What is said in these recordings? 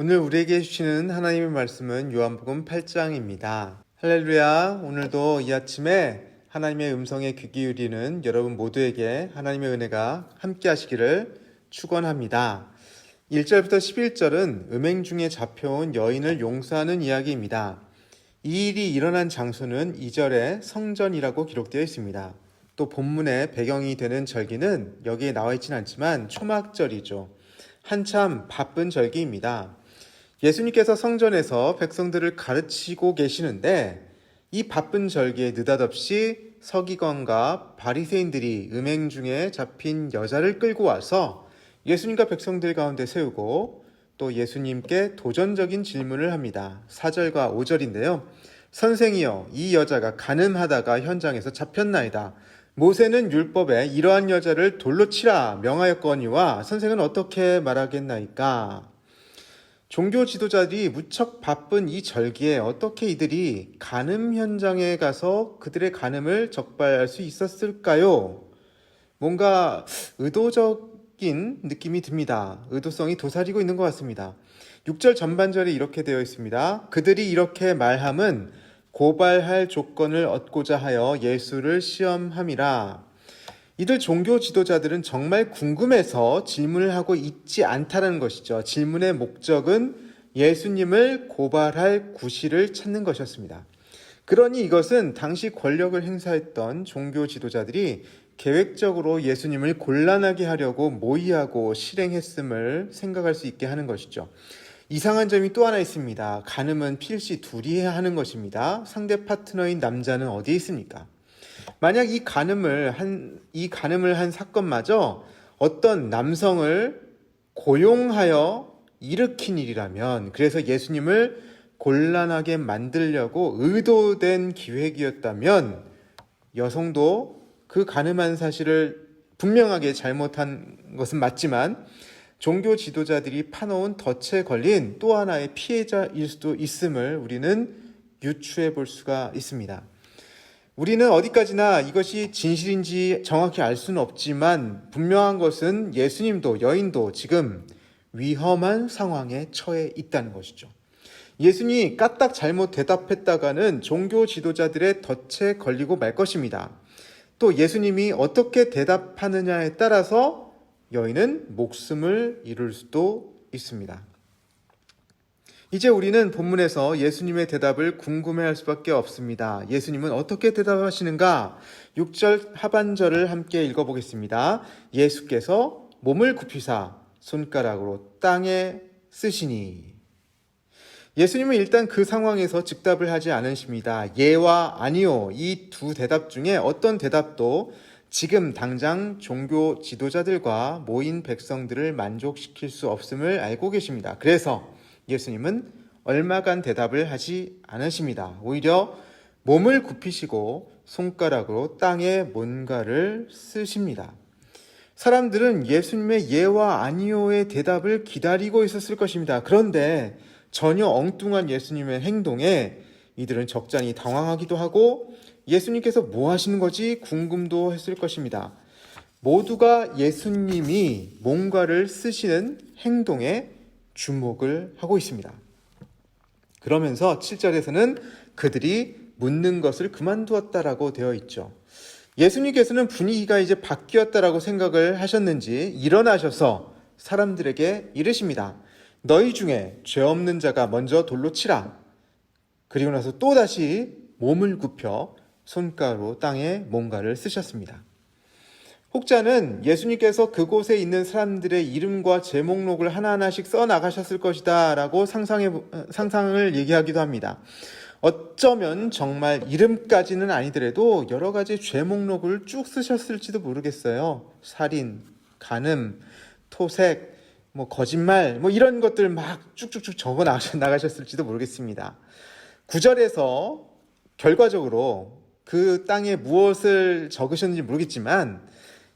오늘 우리에게 주시는 하나님의 말씀은 요한복음 8장입니다. 할렐루야. 오늘도 이 아침에 하나님의 음성에 귀 기울이는 여러분 모두에게 하나님의 은혜가 함께 하시기를 축원합니다. 1절부터 11절은 음행 중에 잡혀온 여인을 용서하는 이야기입니다. 이 일이 일어난 장소는 2절에 성전이라고 기록되어 있습니다. 또 본문의 배경이 되는 절기는 여기에 나와 있지는 않지만 초막절이죠. 한참 바쁜 절기입니다. 예수님께서 성전에서 백성들을 가르치고 계시는데 이 바쁜 절기에 느닷없이 서기관과 바리새인들이 음행 중에 잡힌 여자를 끌고 와서 예수님과 백성들 가운데 세우고 또 예수님께 도전적인 질문을 합니다. 4절과 5절인데요. 선생이여, 이 여자가 간음하다가 현장에서 잡혔나이다. 모세는 율법에 이러한 여자를 돌로 치라 명하였거니와 선생은 어떻게 말하겠나이까? 종교 지도자들이 무척 바쁜 이 절기에 어떻게 이들이 간음 현장에 가서 그들의 간음을 적발할 수 있었을까요? 뭔가 의도적인 느낌이 듭니다. 의도성이 도사리고 있는 것 같습니다. 6절 전반절에 이렇게 되어 있습니다. 그들이 이렇게 말함은 고발할 조건을 얻고자 하여 예수를 시험함이라. 이들 종교 지도자들은 정말 궁금해서 질문을 하고 있지 않다는 것이죠. 질문의 목적은 예수님을 고발할 구실을 찾는 것이었습니다. 그러니 이것은 당시 권력을 행사했던 종교 지도자들이 계획적으로 예수님을 곤란하게 하려고 모의하고 실행했음을 생각할 수 있게 하는 것이죠. 이상한 점이 또 하나 있습니다. 간음은 필시 둘이 해야 하는 것입니다. 상대 파트너인 남자는 어디에 있습니까? 만약 이 간음을 한 사건마저 어떤 남성을 고용하여 일으킨 일이라면, 그래서 예수님을 곤란하게 만들려고 의도된 기획이었다면 여성도 그 간음한 사실을 분명하게 잘못한 것은 맞지만 종교 지도자들이 파놓은 덫에 걸린 또 하나의 피해자일 수도 있음을 우리는 유추해 볼 수가 있습니다. 우리는 어디까지나 이것이 진실인지 정확히 알 수는 없지만 분명한 것은 예수님도 여인도 지금 위험한 상황에 처해 있다는 것이죠. 예수님이 까딱 잘못 대답했다가는 종교 지도자들의 덫에 걸리고 말 것입니다. 또 예수님이 어떻게 대답하느냐에 따라서 여인은 목숨을 잃을 수도 있습니다. 이제 우리는 본문에서 예수님의 대답을 궁금해할 수밖에 없습니다. 예수님은 어떻게 대답하시는가? 6절 하반절을 함께 읽어보겠습니다. 예수께서 몸을 굽히사 손가락으로 땅에 쓰시니. 예수님은 일단 그 상황에서 즉답을 하지 않으십니다. 예와 아니요, 이 두 대답 중에 어떤 대답도 지금 당장 종교 지도자들과 모인 백성들을 만족시킬 수 없음을 알고 계십니다. 그래서 예수님은 얼마간 대답을 하지 않으십니다. 오히려 몸을 굽히시고 손가락으로 땅에 뭔가를 쓰십니다. 사람들은 예수님의 예와 아니요의 대답을 기다리고 있었을 것입니다. 그런데 전혀 엉뚱한 예수님의 행동에 이들은 적잖이 당황하기도 하고 예수님께서 뭐 하시는 거지 궁금도 했을 것입니다. 모두가 예수님이 뭔가를 쓰시는 행동에 주목을 하고 있습니다. 그러면서 7절에서는 그들이 묻는 것을 그만두었다라고 되어 있죠. 예수님께서는 분위기가 이제 바뀌었다라고 생각을 하셨는지 일어나셔서 사람들에게 이르십니다. 너희 중에 죄 없는 자가 먼저 돌로 치라. 그리고 나서 또다시 몸을 굽혀 손가락으로 땅에 뭔가를 쓰셨습니다. 혹자는 예수님께서 그곳에 있는 사람들의 이름과 제목록을 하나하나씩 써나가셨을 것이다 라고 상상을 얘기하기도 합니다. 어쩌면 정말 이름까지는 아니더라도 여러 가지 죄목록을 쭉 쓰셨을지도 모르겠어요. 살인, 간음, 토색, 거짓말, 이런 것들 막 쭉쭉쭉 적어 나가셨을지도 모르겠습니다. 9절에서 결과적으로 그 땅에 무엇을 적으셨는지 모르겠지만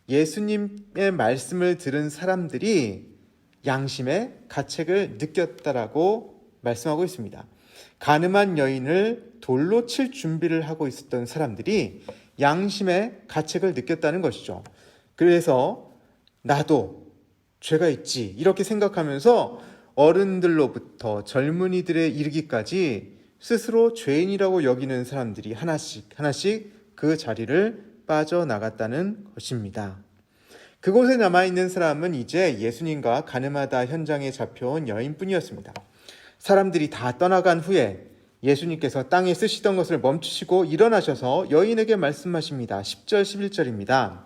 예수님의 말씀을 들은 사람들이 양심의 가책을 느꼈다라고 말씀하고 있습니다. 간음한 여인을 돌로 칠 준비를 하고 있었던 사람들이 양심의 가책을 느꼈다는 것이죠. 그래서 나도 죄가 있지 이렇게 생각하면서 어른들로부터 젊은이들에 이르기까지 스스로 죄인이라고 여기는 사람들이 하나씩 그 자리를 빠져나갔다는 것입니다. 그곳에 남아있는 사람은 이제 예수님과 가늠하다 현장에 잡혀온 여인뿐이었습니다. 사람들이 다 떠나간 후에 예수님께서 땅에 쓰시던 것을 멈추시고 일어나셔서 여인에게 말씀하십니다. 10절 11절입니다.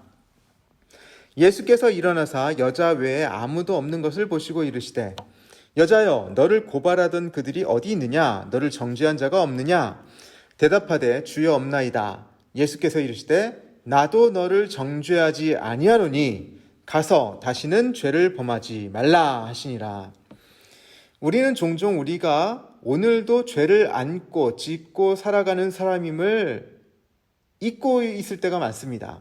예수께서 일어나사 여자 외에 아무도 없는 것을 보시고 이르시되 여자여 너를 고발하던 그들이 어디 있느냐? 너를 정죄한 자가 없느냐? 대답하되 주여 없나이다. 예수께서 이르시되 나도 너를 정죄하지 아니하노니 가서 다시는 죄를 범하지 말라 하시니라. 우리는 종종 우리가 오늘도 죄를 안고 짓고 살아가는 사람임을 잊고 있을 때가 많습니다.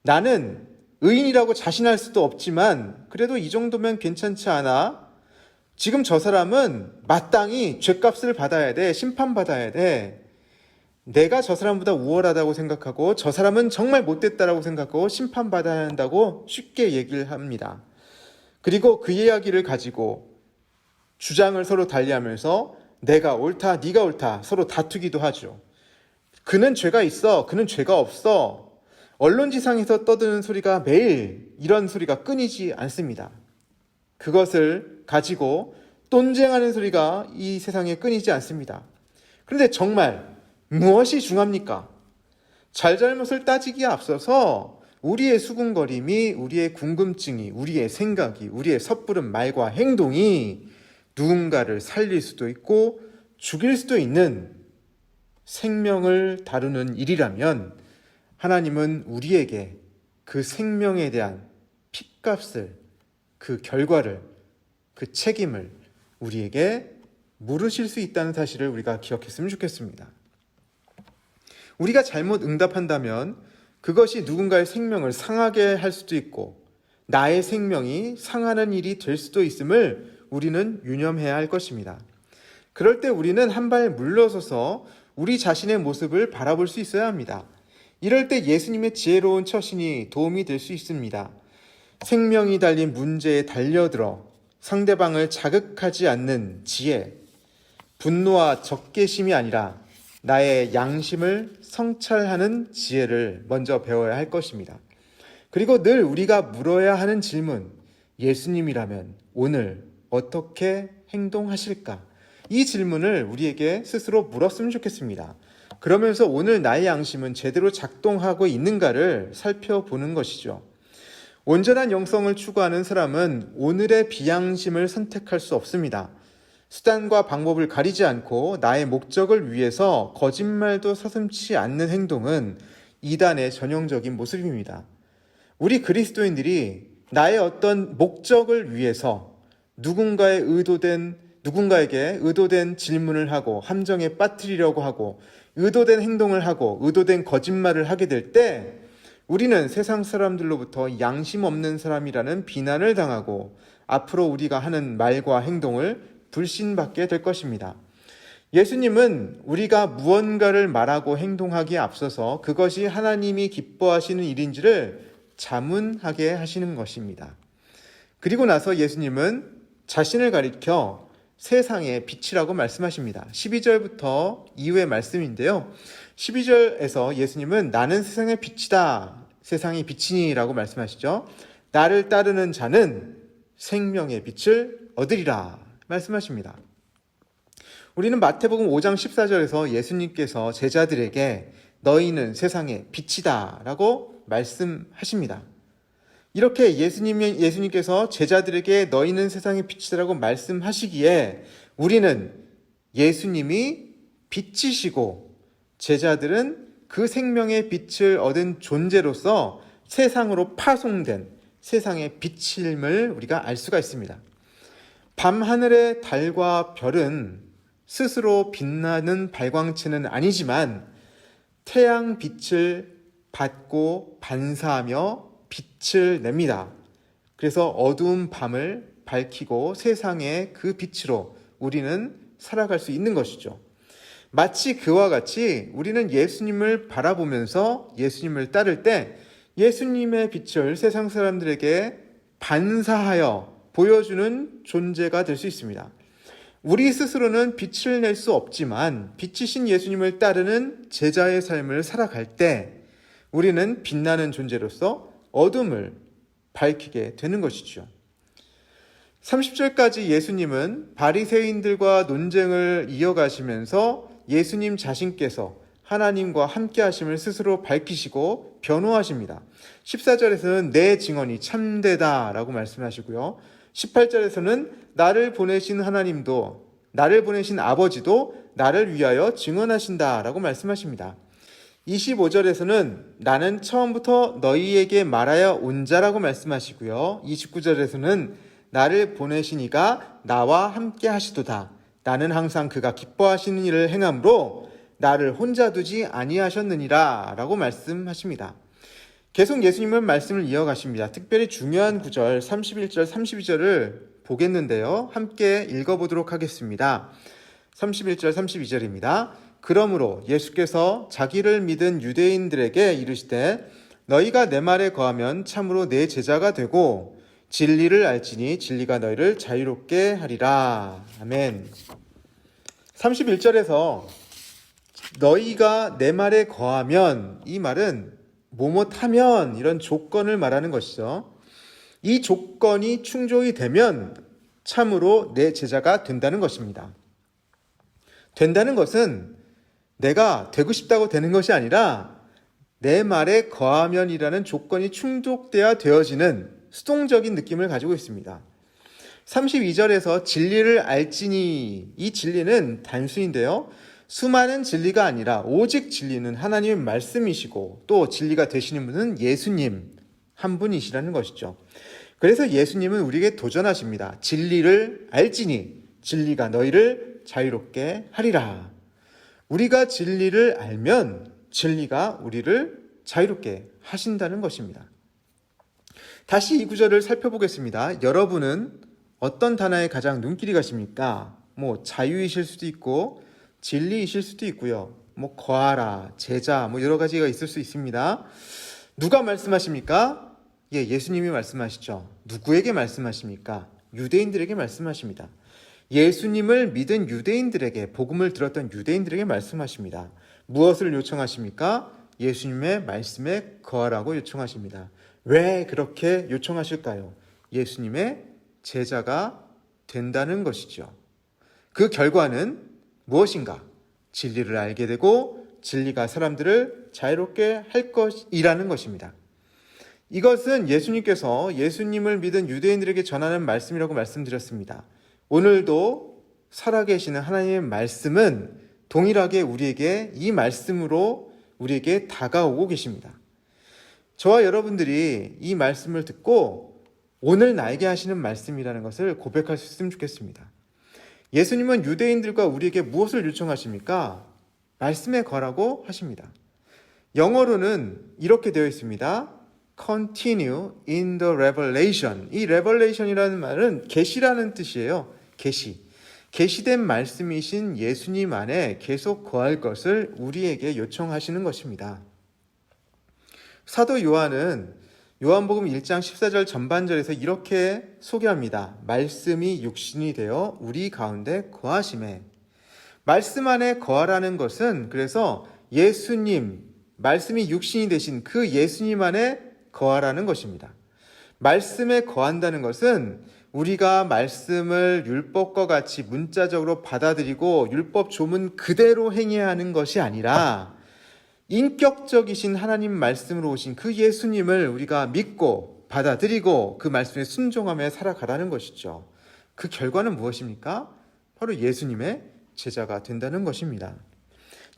나는 의인이라고 자신할 수도 없지만 그래도 이 정도면 괜찮지 않아? 지금 저 사람은 마땅히 죄값을 받아야 돼. 심판받아야 돼. 내가 저 사람보다 우월하다고 생각하고 저 사람은 정말 못됐다라고 생각하고 심판받아야 한다고 쉽게 얘기를 합니다. 그리고 그 이야기를 가지고 주장을 서로 달리하면서 내가 옳다, 네가 옳다 서로 다투기도 하죠. 그는 죄가 있어, 그는 죄가 없어. 언론지상에서 떠드는 소리가 매일 이런 소리가 끊이지 않습니다. 그것을 가지고 논쟁하는 소리가 이 세상에 끊이지 않습니다. 그런데 정말 무엇이 중요합니까? 잘잘못을 따지기에 앞서서 우리의 수군거림이, 우리의 궁금증이, 우리의 생각이, 우리의 섣부른 말과 행동이 누군가를 살릴 수도 있고 죽일 수도 있는 생명을 다루는 일이라면 하나님은 우리에게 그 생명에 대한 핏값을, 그 결과를, 그 책임을 우리에게 물으실 수 있다는 사실을 우리가 기억했으면 좋겠습니다. 우리가 잘못 응답한다면 그것이 누군가의 생명을 상하게 할 수도 있고 나의 생명이 상하는 일이 될 수도 있음을 우리는 유념해야 할 것입니다. 그럴 때 우리는 한 발 물러서서 우리 자신의 모습을 바라볼 수 있어야 합니다. 이럴 때 예수님의 지혜로운 처신이 도움이 될 수 있습니다. 생명이 달린 문제에 달려들어 상대방을 자극하지 않는 지혜, 분노와 적개심이 아니라 나의 양심을 성찰하는 지혜를 먼저 배워야 할 것입니다. 그리고 늘 우리가 물어야 하는 질문, 예수님이라면 오늘 어떻게 행동하실까? 이 질문을 우리에게 스스로 물었으면 좋겠습니다. 그러면서 오늘 나의 양심은 제대로 작동하고 있는가를 살펴보는 것이죠. 온전한 영성을 추구하는 사람은 오늘의 비양심을 선택할 수 없습니다. 수단과 방법을 가리지 않고 나의 목적을 위해서 거짓말도 서슴지 않는 행동은 이단의 전형적인 모습입니다. 우리 그리스도인들이 나의 어떤 목적을 위해서 누군가에게 의도된 질문을 하고 함정에 빠뜨리려고 하고 의도된 행동을 하고 의도된 거짓말을 하게 될 때 우리는 세상 사람들로부터 양심 없는 사람이라는 비난을 당하고 앞으로 우리가 하는 말과 행동을 불신받게 될 것입니다. 예수님은 우리가 무언가를 말하고 행동하기에 앞서서 그것이 하나님이 기뻐하시는 일인지를 자문하게 하시는 것입니다. 그리고 나서 예수님은 자신을 가리켜 세상의 빛이라고 말씀하십니다. 12절부터 이후의 말씀인데요. 12절에서 예수님은 나는 세상의 빛이다. 세상의 빛이니 라고 말씀하시죠. 나를 따르는 자는 생명의 빛을 얻으리라 말씀하십니다. 우리는 마태복음 5장 14절에서 예수님께서 제자들에게 너희는 세상의 빛이다 라고 말씀하십니다. 이렇게 예수님께서 제자들에게 너희는 세상의 빛이다라고 말씀하시기에 우리는 예수님이 빛이시고 제자들은 그 생명의 빛을 얻은 존재로서 세상으로 파송된 세상의 빛임을 우리가 알 수가 있습니다. 밤하늘의 달과 별은 스스로 빛나는 발광체는 아니지만 태양 빛을 받고 반사하며 빛을 냅니다. 그래서 어두운 밤을 밝히고 세상의 그 빛으로 우리는 살아갈 수 있는 것이죠. 마치 그와 같이 우리는 예수님을 바라보면서 예수님을 따를 때 예수님의 빛을 세상 사람들에게 반사하여 보여주는 존재가 될 수 있습니다. 우리 스스로는 빛을 낼 수 없지만 빛이신 예수님을 따르는 제자의 삶을 살아갈 때 우리는 빛나는 존재로서 어둠을 밝히게 되는 것이죠. 30절까지 예수님은 바리새인들과 논쟁을 이어가시면서 예수님 자신께서 하나님과 함께 하심을 스스로 밝히시고 변호하십니다. 14절에서는 내 증언이 참되다 라고 말씀하시고요. 18절에서는 나를 보내신 하나님도, 나를 보내신 아버지도 나를 위하여 증언하신다 라고 말씀하십니다. 25절에서는 나는 처음부터 너희에게 말하여 온 자라고 말씀하시고요. 29절에서는 나를 보내신 이가 나와 함께 하시도다. 나는 항상 그가 기뻐하시는 일을 행함으로 나를 혼자 두지 아니하셨느니라 라고 말씀하십니다. 계속 예수님은 말씀을 이어가십니다. 특별히 중요한 구절 31절, 32절을 보겠는데요. 함께 읽어보도록 하겠습니다. 31절, 32절입니다. 그러므로 예수께서 자기를 믿은 유대인들에게 이르시되 너희가 내 말에 거하면 참으로 내 제자가 되고 진리를 알지니 진리가 너희를 자유롭게 하리라. 아멘. 31절에서 너희가 내 말에 거하면, 이 말은 뭐뭐하면 이런 조건을 말하는 것이죠. 이 조건이 충족이 되면 참으로 내 제자가 된다는 것입니다. 된다는 것은 내가 되고 싶다고 되는 것이 아니라 내 말에 거하면이라는 조건이 충족돼야 되어지는 수동적인 느낌을 가지고 있습니다. 32절에서 진리를 알지니, 이 진리는 단순인데요. 수많은 진리가 아니라 오직 진리는 하나님의 말씀이시고 또 진리가 되시는 분은 예수님 한 분이시라는 것이죠. 그래서 예수님은 우리에게 도전하십니다. 진리를 알지니 진리가 너희를 자유롭게 하리라. 우리가 진리를 알면 진리가 우리를 자유롭게 하신다는 것입니다. 다시 이 구절을 살펴보겠습니다. 여러분은 어떤 단어에 가장 눈길이 가십니까? 자유이실 수도 있고 진리이실 수도 있고요. 거하라, 제자, 여러 가지가 있을 수 있습니다. 누가 말씀하십니까? 예수님이 말씀하시죠. 누구에게 말씀하십니까? 유대인들에게 말씀하십니다. 예수님을 믿은 유대인들에게, 복음을 들었던 유대인들에게 말씀하십니다. 무엇을 요청하십니까? 예수님의 말씀에 거하라고 요청하십니다. 왜 그렇게 요청하실까요? 예수님의 제자가 된다는 것이죠. 그 결과는 무엇인가? 진리를 알게 되고 진리가 사람들을 자유롭게 할 것이라는 것입니다. 이것은 예수님께서 예수님을 믿은 유대인들에게 전하는 말씀이라고 말씀드렸습니다. 오늘도 살아계시는 하나님의 말씀은 동일하게 우리에게 이 말씀으로 우리에게 다가오고 계십니다. 저와 여러분들이 이 말씀을 듣고 오늘 나에게 하시는 말씀이라는 것을 고백할 수 있으면 좋겠습니다. 예수님은 유대인들과 우리에게 무엇을 요청하십니까? 말씀에 거라고 하십니다. 영어로는 이렇게 되어 있습니다. Continue in the revelation. 이 revelation이라는 말은 계시라는 뜻이에요. 계시된 말씀이신 예수님 안에 계속 거할 것을 우리에게 요청하시는 것입니다. 사도 요한은 요한복음 1장 14절 전반절에서 이렇게 소개합니다. 말씀이 육신이 되어 우리 가운데 거하심에. 말씀 안에 거하라는 것은 그래서 예수님, 말씀이 육신이 되신 그 예수님 안에 거하라는 것입니다. 말씀에 거한다는 것은 우리가 말씀을 율법과 같이 문자적으로 받아들이고 율법 조문 그대로 행해야 하는 것이 아니라 인격적이신 하나님 말씀으로 오신 그 예수님을 우리가 믿고 받아들이고 그 말씀에 순종하며 살아가라는 것이죠. 그 결과는 무엇입니까? 바로 예수님의 제자가 된다는 것입니다.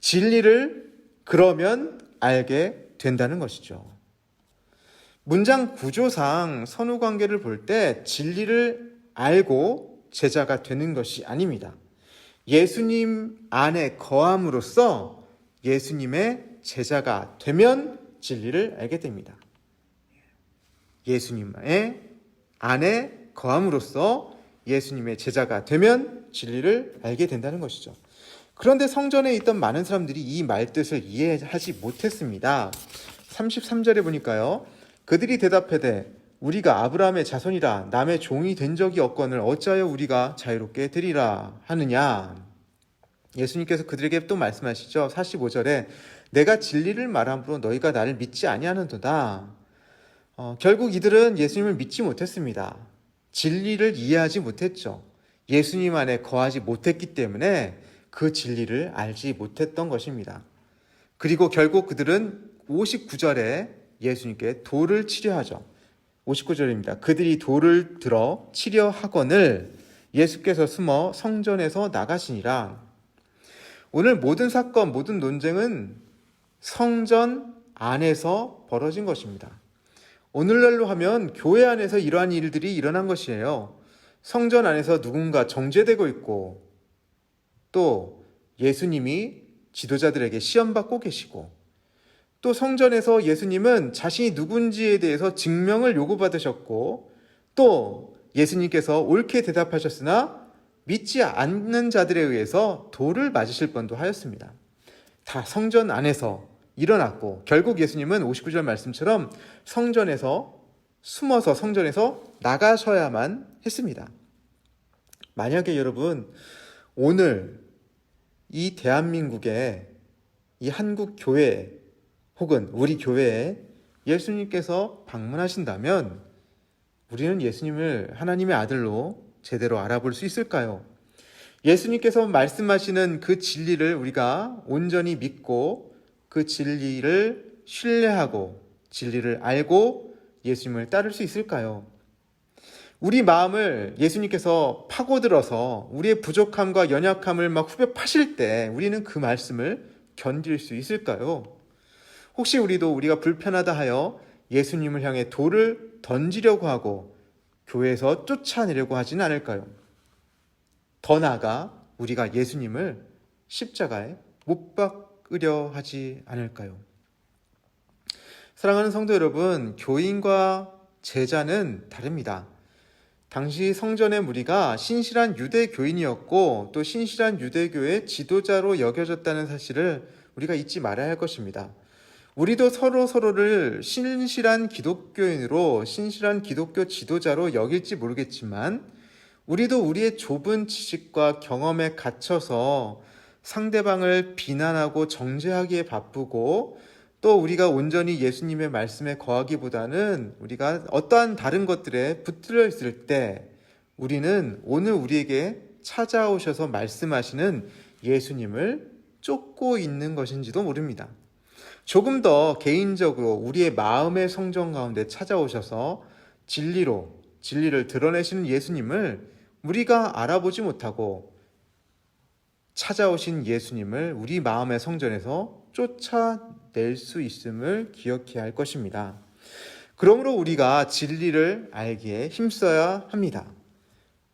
진리를 그러면 알게 된다는 것이죠. 문장 구조상 선후관계를 볼 때 진리를 알고 제자가 되는 것이 아닙니다. 예수님 안에 거함으로써 예수님의 제자가 되면 진리를 알게 됩니다. 예수님의 안에 거함으로써 예수님의 제자가 되면 진리를 알게 된다는 것이죠. 그런데 성전에 있던 많은 사람들이 이 말뜻을 이해하지 못했습니다. 33절에 보니까요. 그들이 대답하되 우리가 아브라함의 자손이라 남의 종이 된 적이 없거늘 어찌하여 우리가 자유롭게 되리라 하느냐. 예수님께서 그들에게 또 말씀하시죠. 45절에 내가 진리를 말함으로 너희가 나를 믿지 아니하는도다. 결국 이들은 예수님을 믿지 못했습니다. 진리를 이해하지 못했죠. 예수님 안에 거하지 못했기 때문에 그 진리를 알지 못했던 것입니다. 그리고 결국 그들은 59절에 예수님께 돌을 치려하죠. 59절입니다. 그들이 돌을 들어 치려하거늘 예수께서 숨어 성전에서 나가시니라. 오늘 모든 사건, 모든 논쟁은 성전 안에서 벌어진 것입니다. 오늘날로 하면 교회 안에서 이러한 일들이 일어난 것이에요. 성전 안에서 누군가 정죄되고 있고 또 예수님이 지도자들에게 시험받고 계시고 또 성전에서 예수님은 자신이 누군지에 대해서 증명을 요구받으셨고 또 예수님께서 옳게 대답하셨으나 믿지 않는 자들에 의해서 돌을 맞으실 뻔도 하였습니다. 다 성전 안에서 일어났고 결국 예수님은 59절 말씀처럼 성전에서 숨어서 성전에서 나가셔야만 했습니다. 만약에 여러분 오늘 이 대한민국의 이 한국 교회 혹은 우리 교회에 예수님께서 방문하신다면 우리는 예수님을 하나님의 아들로 제대로 알아볼 수 있을까요? 예수님께서 말씀하시는 그 진리를 우리가 온전히 믿고 그 진리를 신뢰하고 진리를 알고 예수님을 따를 수 있을까요? 우리 마음을 예수님께서 파고들어서 우리의 부족함과 연약함을 막 후벼 파실 때 우리는 그 말씀을 견딜 수 있을까요? 혹시 우리가 불편하다 하여 예수님을 향해 돌을 던지려고 하고 교회에서 쫓아내려고 하지는 않을까요? 더 나아가 우리가 예수님을 십자가에 못 박으려 하지 않을까요? 사랑하는 성도 여러분, 교인과 제자는 다릅니다. 당시 성전의 무리가 신실한 유대 교인이었고 또 신실한 유대교의 지도자로 여겨졌다는 사실을 우리가 잊지 말아야 할 것입니다. 우리도 서로를 신실한 기독교인으로 신실한 기독교 지도자로 여길지 모르겠지만 우리도 우리의 좁은 지식과 경험에 갇혀서 상대방을 비난하고 정죄하기에 바쁘고 또 우리가 온전히 예수님의 말씀에 거하기보다는 우리가 어떠한 다른 것들에 붙들려 있을 때 우리는 오늘 우리에게 찾아오셔서 말씀하시는 예수님을 쫓고 있는 것인지도 모릅니다. 조금 더 개인적으로 우리의 마음의 성전 가운데 찾아오셔서 진리를 드러내시는 예수님을 우리가 알아보지 못하고 찾아오신 예수님을 우리 마음의 성전에서 쫓아낼 수 있음을 기억해야 할 것입니다. 그러므로 우리가 진리를 알기에 힘써야 합니다.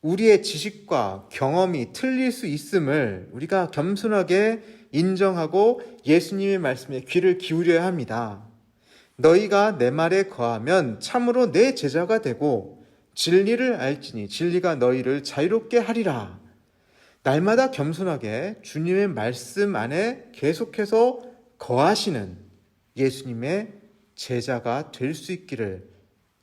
우리의 지식과 경험이 틀릴 수 있음을 우리가 겸손하게 인정하고 예수님의 말씀에 귀를 기울여야 합니다. 너희가 내 말에 거하면 참으로 내 제자가 되고 진리를 알지니 진리가 너희를 자유롭게 하리라. 날마다 겸손하게 주님의 말씀 안에 계속해서 거하시는 예수님의 제자가 될 수 있기를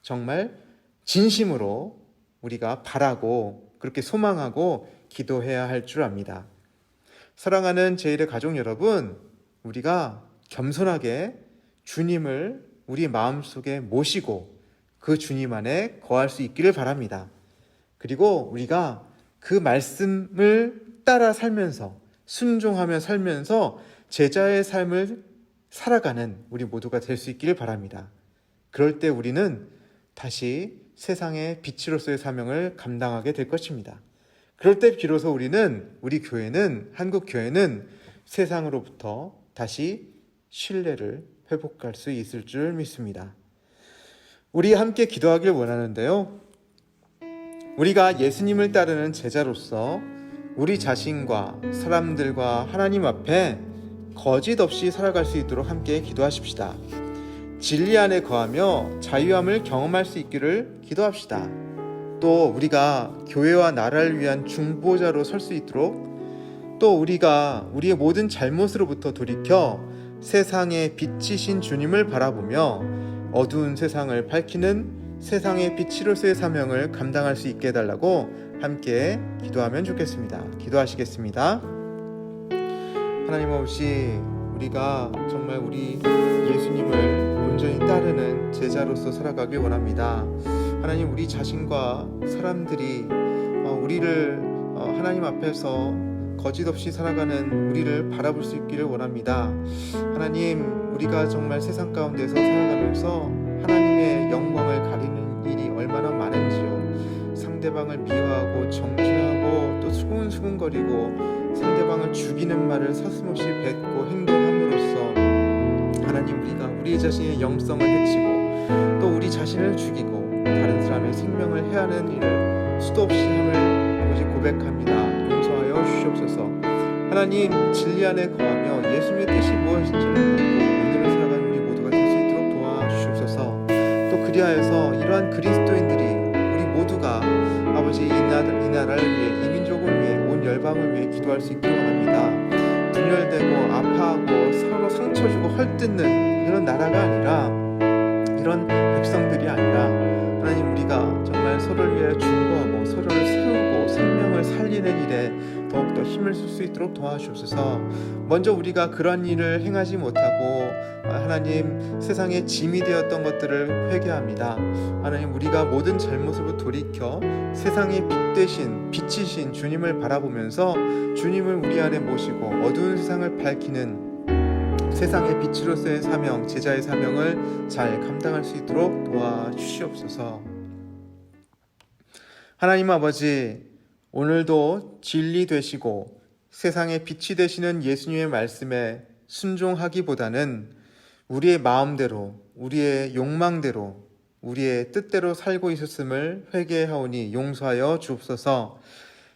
정말 진심으로 우리가 바라고 그렇게 소망하고 기도해야 할 줄 압니다. 사랑하는 제1의 가족 여러분, 우리가 겸손하게 주님을 우리 마음속에 모시고 그 주님 안에 거할 수 있기를 바랍니다. 그리고 우리가 그 말씀을 따라 살면서 순종하며 살면서 제자의 삶을 살아가는 우리 모두가 될 수 있기를 바랍니다. 그럴 때 우리는 다시 세상의 빛으로서의 사명을 감당하게 될 것입니다. 그럴 때 비로소 우리 교회는, 한국 교회는 세상으로부터 다시 신뢰를 회복할 수 있을 줄 믿습니다. 우리 함께 기도하길 원하는데요. 우리가 예수님을 따르는 제자로서 우리 자신과 사람들과 하나님 앞에 거짓 없이 살아갈 수 있도록 함께 기도하십시다. 진리 안에 거하며 자유함을 경험할 수 있기를 기도합시다. 또 우리가 교회와 나라를 위한 중보자로 설 수 있도록 또 우리가 우리의 모든 잘못으로부터 돌이켜 세상의 빛이신 주님을 바라보며 어두운 세상을 밝히는 세상의 빛으로서의 사명을 감당할 수 있게 해달라고 함께 기도하면 좋겠습니다. 기도하시겠습니다. 하나님 아버지, 우리가 정말 우리 예수님을 온전히 따르는 제자로서 살아가길 원합니다. 하나님, 우리 자신과 사람들이 우리를 하나님 앞에서 거짓 없이 살아가는 우리를 바라볼 수 있기를 원합니다. 하나님, 우리가 정말 세상 가운데서 살아가면서 하나님의 영광을 가리는 일이 얼마나 많은지요. 상대방을 미워하고 정죄하고 또 수군수군거리고 상대방을 죽이는 말을 서슴없이 뱉고 행동함으로써 하나님, 우리가 우리 자신의 영성을 해치고 또 우리 자신을 죽이고 다른 사람의 생명을 해하는 일을 수도 없이 함을 아버지 고백합니다. 용서하여 주시옵소서. 하나님, 진리 안에 거하며 예수님의 뜻이 무엇인지를 묻고 오늘을 살아가는 우리 모두가 될 수 있도록 도와주시옵소서. 또 그리하여서 이러한 그리스도인들이 우리 모두가 아버지 이 나라를 위해, 이 민족을 위해, 온 열방을 위해 기도할 수 있기를 원합니다. 분열되고 아파하고 서로 상처 주고 헐뜯는 이런 나라가 아니라, 이런 백성들이 아니라 하나님, 우리가 정말 서로를 위해 중보하고 서로를 세우고 생명을 살리는 일에 더욱더 힘을 쓸 수 있도록 도와주옵소서. 먼저 우리가 그런 일을 행하지 못하고 하나님, 세상에 짐이 되었던 것들을 회개합니다. 하나님, 우리가 모든 잘못으로 돌이켜 세상의 빛 대신 빛이신 주님을 바라보면서 주님을 우리 안에 모시고 어두운 세상을 밝히는 세상의 빛으로서의 사명, 제자의 사명을 잘 감당할 수 있도록 도와주시옵소서. 하나님 아버지, 오늘도 진리 되시고 세상의 빛이 되시는 예수님의 말씀에 순종하기보다는 우리의 마음대로, 우리의 욕망대로, 우리의 뜻대로 살고 있었음을 회개하오니 용서하여 주옵소서.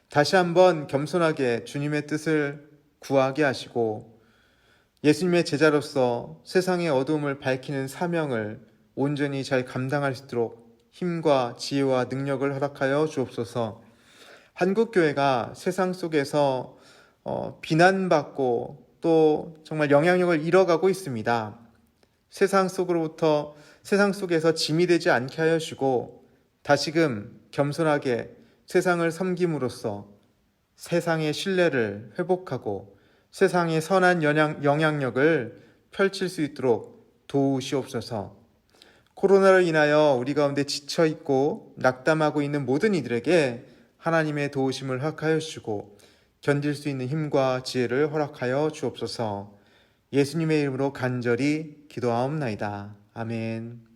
다시 한번 겸손하게 주님의 뜻을 구하게 하시고 예수님의 제자로서 세상의 어두움을 밝히는 사명을 온전히 잘 감당할 수 있도록 힘과 지혜와 능력을 허락하여 주옵소서. 한국교회가 세상 속에서 비난받고 또 정말 영향력을 잃어가고 있습니다. 세상 속에서 짐이 되지 않게 하여 주시고 다시금 겸손하게 세상을 섬김으로써 세상의 신뢰를 회복하고 세상의 선한 영향력을 펼칠 수 있도록 도우시옵소서. 코로나로 인하여 우리 가운데 지쳐있고 낙담하고 있는 모든 이들에게 하나님의 도우심을 허락하여 주시고 견딜 수 있는 힘과 지혜를 허락하여 주옵소서. 예수님의 이름으로 간절히 기도하옵나이다. 아멘.